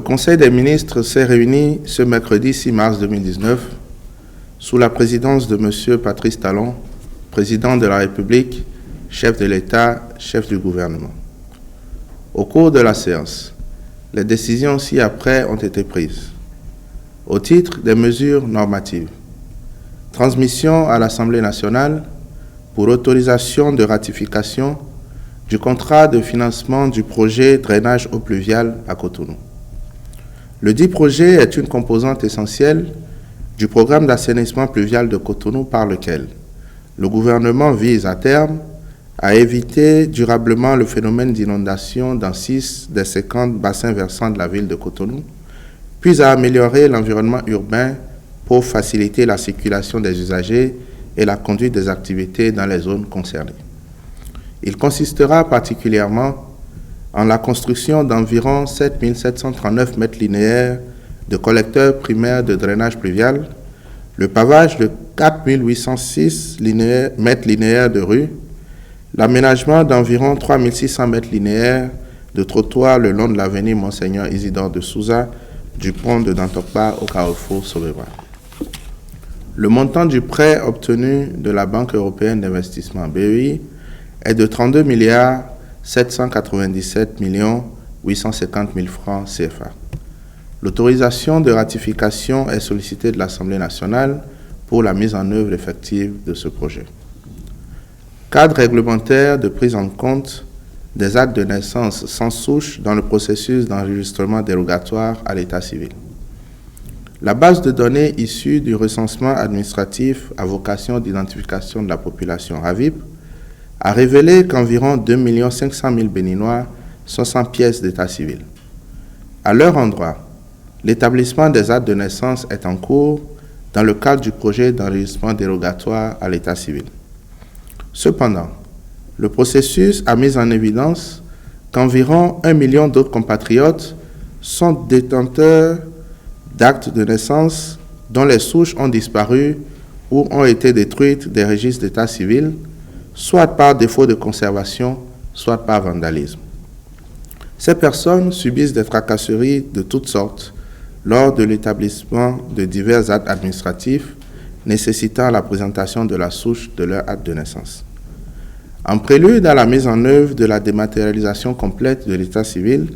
Conseil des ministres s'est réuni ce mercredi 6 mars 2019 sous la présidence de M. Patrice Talon, président de la République, chef de l'État, chef du gouvernement. Au cours de la séance, les décisions ci-après ont été prises. Au titre des mesures normatives, transmission à l'Assemblée nationale pour autorisation de ratification du contrat de financement du projet drainage eau pluviale à Cotonou. Le dit projet est une composante essentielle du programme d'assainissement pluvial de Cotonou par lequel le gouvernement vise à terme à éviter durablement le phénomène d'inondation dans 6 des 50 bassins versants de la ville de Cotonou, puis à améliorer l'environnement urbain pour faciliter la circulation des usagers et la conduite des activités dans les zones concernées. Il consistera particulièrement en la construction d'environ 7 739 mètres linéaires de collecteurs primaires de drainage pluvial, le pavage de 4 806 mètres linéaires de rues, l'aménagement d'environ 3 600 mètres linéaires de trottoirs le long de l'avenue Monseigneur Isidore de Souza, du pont de Dantokpa au carrefour Sobeba. Le montant du prêt obtenu de la Banque européenne d'investissement BEI est de 32 797 850 000 francs CFA. L'autorisation de ratification est sollicitée de l'Assemblée nationale pour la mise en œuvre effective de ce projet. Cadre réglementaire de prise en compte des actes de naissance sans souche dans le processus d'enregistrement dérogatoire à l'état civil. La base de données issue du recensement administratif à vocation d'identification de la population RAVIP a révélé qu'environ 2 500 000 Béninois sont sans pièces d'état civil. À leur endroit, l'établissement des actes de naissance est en cours dans le cadre du projet d'enregistrement dérogatoire à l'état civil. Cependant, le processus a mis en évidence qu'environ 1 million d'autres compatriotes sont détenteurs d'actes de naissance dont les souches ont disparu ou ont été détruites des registres d'état civil, soit par défaut de conservation, soit par vandalisme. Ces personnes subissent des tracasseries de toutes sortes lors de l'établissement de divers actes administratifs nécessitant la présentation de la souche de leur acte de naissance. En prélude à la mise en œuvre de la dématérialisation complète de l'état civil,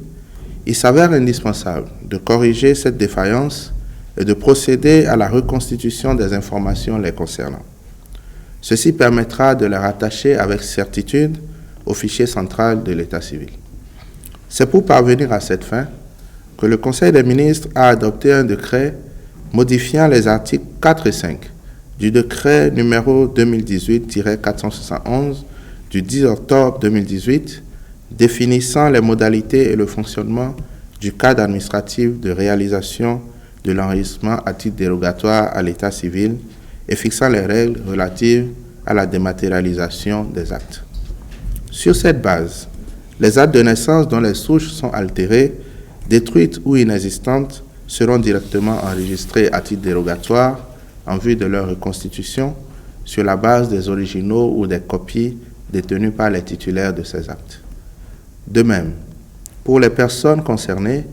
il s'avère indispensable de corriger cette défaillance et de procéder à la reconstitution des informations les concernant. Ceci permettra de les rattacher avec certitude au fichier central de l'état civil. C'est pour parvenir à cette fin que le Conseil des ministres a adopté un décret modifiant les articles 4 et 5 du décret numéro 2018-471 du 10 octobre 2018 définissant les modalités et le fonctionnement du cadre administratif de réalisation de l'enregistrement à titre dérogatoire à l'état civil et fixant les règles relatives à la dématérialisation des actes. Sur cette base, les actes de naissance dont les souches sont altérées, détruites ou inexistantes seront directement enregistrés à titre dérogatoire en vue de leur reconstitution sur la base des originaux ou des copies détenues par les titulaires de ces actes. De même, pour les personnes concernées,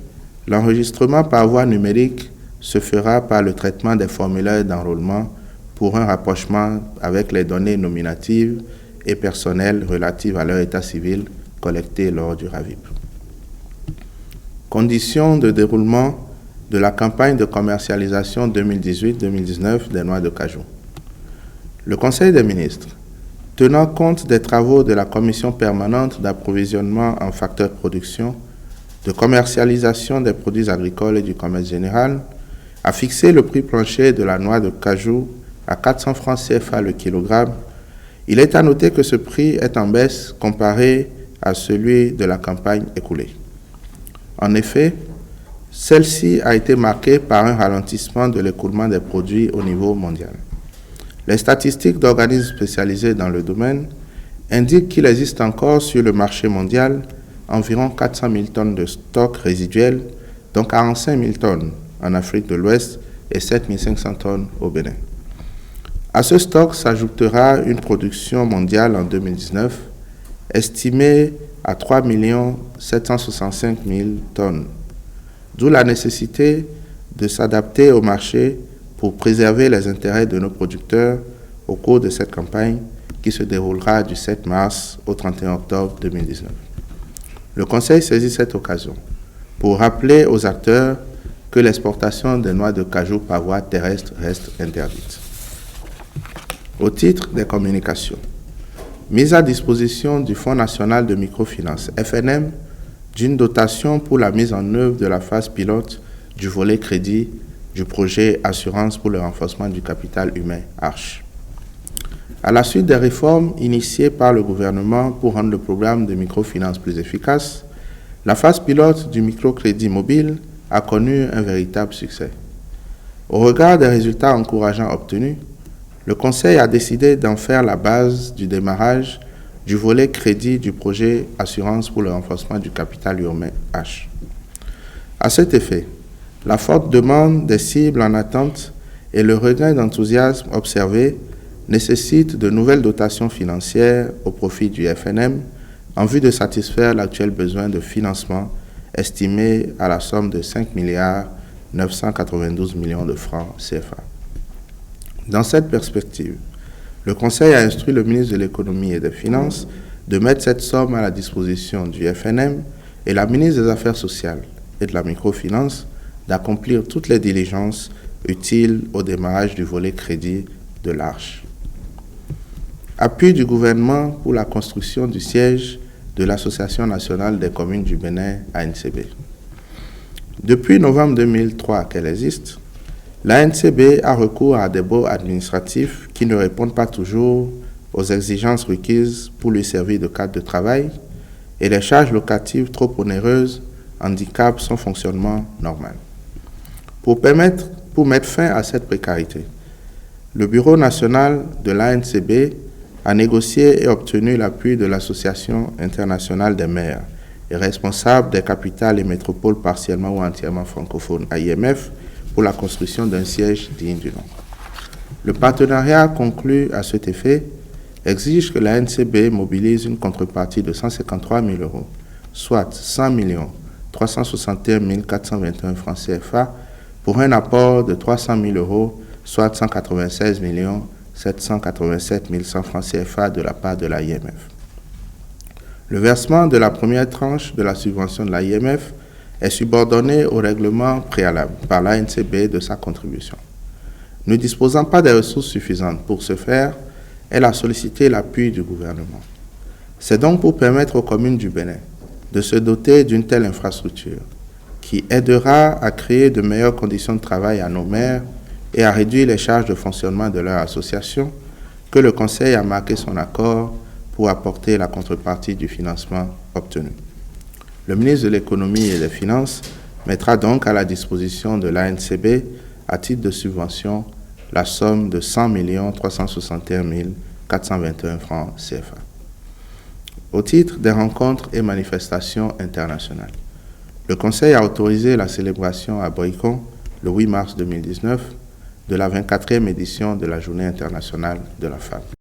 l'enregistrement par voie numérique se fera par le traitement des formulaires d'enrôlement pour un rapprochement avec les données nominatives et personnelles relatives à leur état civil collectées lors du RAVIP. Conditions de déroulement de la campagne de commercialisation 2018-2019 des noix de cajou. Le Conseil des ministres, tenant compte des travaux de la Commission permanente d'approvisionnement en facteurs de production, de commercialisation des produits agricoles et du commerce général, a fixé le prix plancher de la noix de cajou à 400 francs CFA le kilogramme. Il est à noter que ce prix est en baisse comparé à celui de la campagne écoulée. En effet, celle-ci a été marquée par un ralentissement de l'écoulement des produits au niveau mondial. Les statistiques d'organismes spécialisés dans le domaine indiquent qu'il existe encore sur le marché mondial environ 400 000 tonnes de stocks résiduels, dont 45 000 tonnes en Afrique de l'Ouest et 7 500 tonnes au Bénin. À ce stock s'ajoutera une production mondiale en 2019 estimée à 3 765 000 tonnes. d'où la nécessité de s'adapter au marché pour préserver les intérêts de nos producteurs au cours de cette campagne qui se déroulera du 7 mars au 31 octobre 2019. Le Conseil saisit cette occasion pour rappeler aux acteurs que l'exportation des noix de cajou par voie terrestre reste interdite. Au titre des communications, mise à disposition du Fonds national de microfinance, FNM, d'une dotation pour la mise en œuvre de la phase pilote du volet crédit du projet Assurance pour le renforcement du capital humain, ARCH. À la suite des réformes initiées par le gouvernement pour rendre le programme de microfinance plus efficace, la phase pilote du microcrédit mobile a connu un véritable succès. Au regard des résultats encourageants obtenus, le Conseil a décidé d'en faire la base du démarrage du volet crédit du projet Assurance pour le renforcement du capital humain H. À cet effet, la forte demande des cibles en attente et le regain d'enthousiasme observé nécessitent de nouvelles dotations financières au profit du FNM en vue de satisfaire l'actuel besoin de financement estimé à la somme de 5 milliards 992 millions de francs CFA. Dans cette perspective, le Conseil a instruit le ministre de l'Économie et des Finances de mettre cette somme à la disposition du FNM et la ministre des Affaires sociales et de la microfinance d'accomplir toutes les diligences utiles au démarrage du volet crédit de l'ARCH. Appui du gouvernement pour la construction du siège de l'Association nationale des communes du Bénin, ANCB. Depuis novembre 2003 qu'elle existe, l'ANCB a recours à des baux administratifs qui ne répondent pas toujours aux exigences requises pour lui servir de cadre de travail et les charges locatives trop onéreuses handicapent son fonctionnement normal. Pour mettre fin à cette précarité, le Bureau national de l'ANCB a négocié et obtenu l'appui de l'Association internationale des maires et responsables des capitales et métropoles partiellement ou entièrement francophones, AIMF, pour la construction d'un siège digne du nom. Le partenariat conclu à cet effet exige que la NCB mobilise une contrepartie de 153 000 euros, soit 100 361 421 francs CFA, pour un apport de 300 000 euros, soit 196 787 100 francs CFA de la part de l'AIMF. Le versement de la première tranche de la subvention de l'AIMF est subordonné au règlement préalable par l'ANCB de sa contribution. Ne disposant pas des ressources suffisantes pour ce faire, elle a sollicité l'appui du gouvernement. C'est donc pour permettre aux communes du Bénin de se doter d'une telle infrastructure qui aidera à créer de meilleures conditions de travail à nos maires et à réduire les charges de fonctionnement de leur association que le Conseil a marqué son accord pour apporter la contrepartie du financement obtenu. Le ministre de l'Économie et des Finances mettra donc à la disposition de l'ANCB, à titre de subvention, la somme de 100 361 421 francs CFA. Au titre des rencontres et manifestations internationales, le Conseil a autorisé la célébration à Brikon, le 8 mars 2019, de la 24e édition de la Journée internationale de la femme.